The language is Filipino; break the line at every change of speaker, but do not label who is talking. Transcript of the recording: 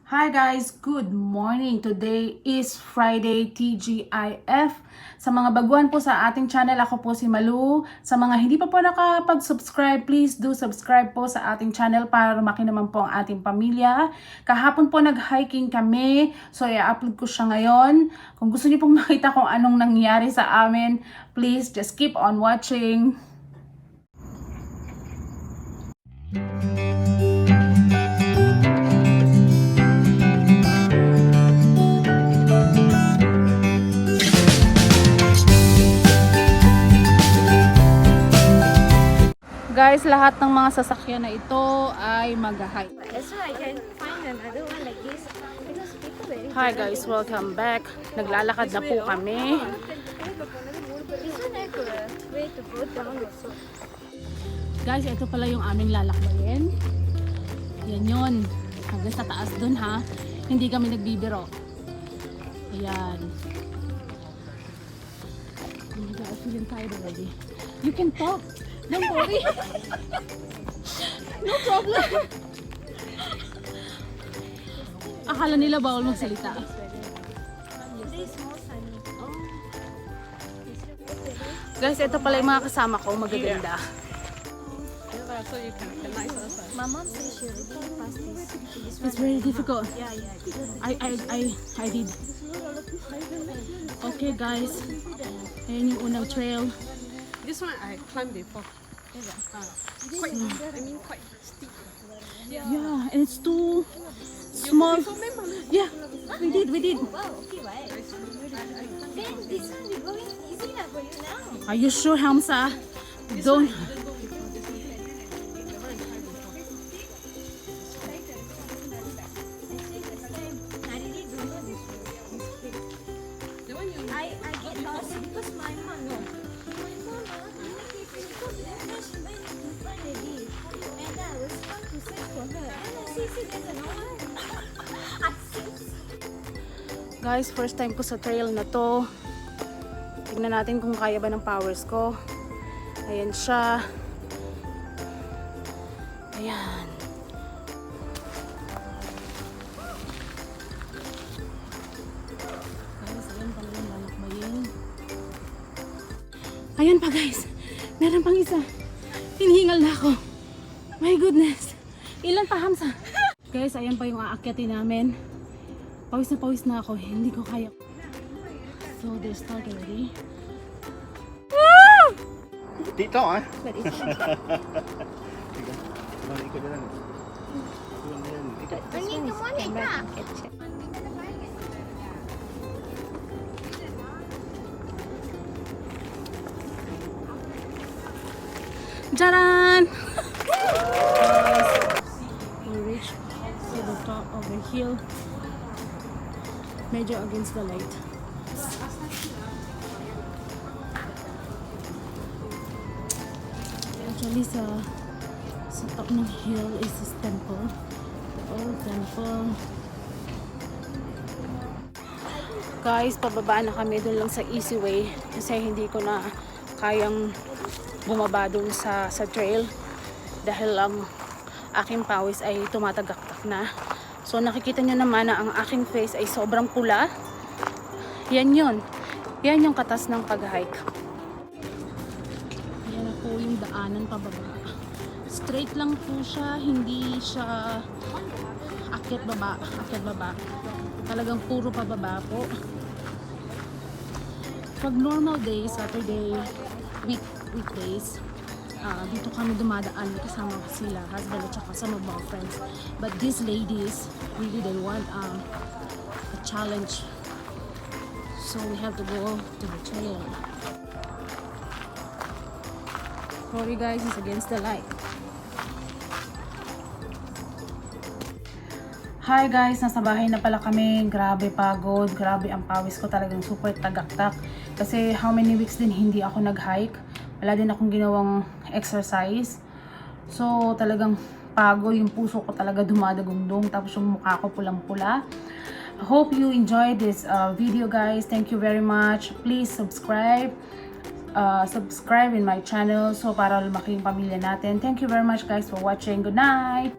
Hi guys, good morning. Today is Friday, TGIF. Sa mga baguhan po sa ating channel, ako po si Malu. Sa mga hindi pa po nakapag-subscribe, please do subscribe po sa ating channel para lumaki naman po ang ating pamilya. Kahapon po nag-hiking kami, so i-upload ko siya ngayon. Kung gusto niyo pong makita kung anong nangyari sa amin, please just keep on watching. Guys, lahat ng mga sasakyan na ito ay mag-hike.
That's why I can find another one like this. Because people very.
Hi guys, welcome back. Naglalakad na po kami.
This one like a way to go down also.
Guys, ito pala yung aming lalakbayin. Yan yun. Hanggang sa taas dun ha. Hindi kami nagbibiro. Ayan. Oh my God, I'm feeling tired already. You can talk. Don't worry. No problem. Akala nila bawal magsalita.
Today is more sunny.
Guys, ito pala yung mga kasama ko. Magaganda.
My mom says she already passed this.
It's very difficult.
Yeah.
I did. Okay guys. Ayan yung unang trail.
This one I climbed before. Quite steep.
Yeah, and it's too small. Yeah, we did.
Wow, okay, right? Then this one we going easy now for you now.
Are you sure, Hamza? Don't.
I get lost because my mom no. My mom she went in front already. And I was trying to search for her. And I see there's no one. I see.
Guys, first time ko sa trail na to. Tignan natin kung kaya ba ng powers ko. Ayan siya. Ayan. Guys, ayan pala yung lalakbayin. Ayan pa guys. Meron pang isa. Hinihingal na ako. My goodness. Ilan pa, Hamza? Guys, ayan pa yung aakyatin namin. Pawis na ako. Hindi ko kaya. So, they start already.
Dito ah.
But it's
Ikot na lang.
I need the money back.
Jaran! We reached to the top of the hill. Medyo against the light. Actually, sa top ng hill is this temple. The old temple. Guys, pababa na kami doon lang sa easy way kasi hindi ko na kayang bumaba doon sa trail dahil ang aking pawis ay tumatagaktak na. So nakikita nyo naman na ang aking face ay sobrang pula. Yan yun. Yan yung katas ng pag-hike. Yan na po yung daanan pababa. Straight lang po siya. Hindi siya akyat baba. Talagang puro pababa po. Pag normal days, Saturday, weekdays, dito kami dumadaan kasama sila, husband at saka some of my friends. But these ladies, really they want a challenge. So we have to go to the trail. Sorry guys, it's against the light. Hi guys, nasa bahay na pala kami. Grabe pagod, grabe ang pawis ko, talagang super tagaktak. Kasi how many weeks din hindi ako nag-hike. Wala din akong ginawang exercise. So talagang pagod, yung puso ko talaga dumadagundong, tapos yung mukha ko pulang-pula. Hope you enjoyed this video guys. Thank you very much. Please subscribe in my channel so para lumaki yung pamilya natin. Thank you very much guys for watching. Good night!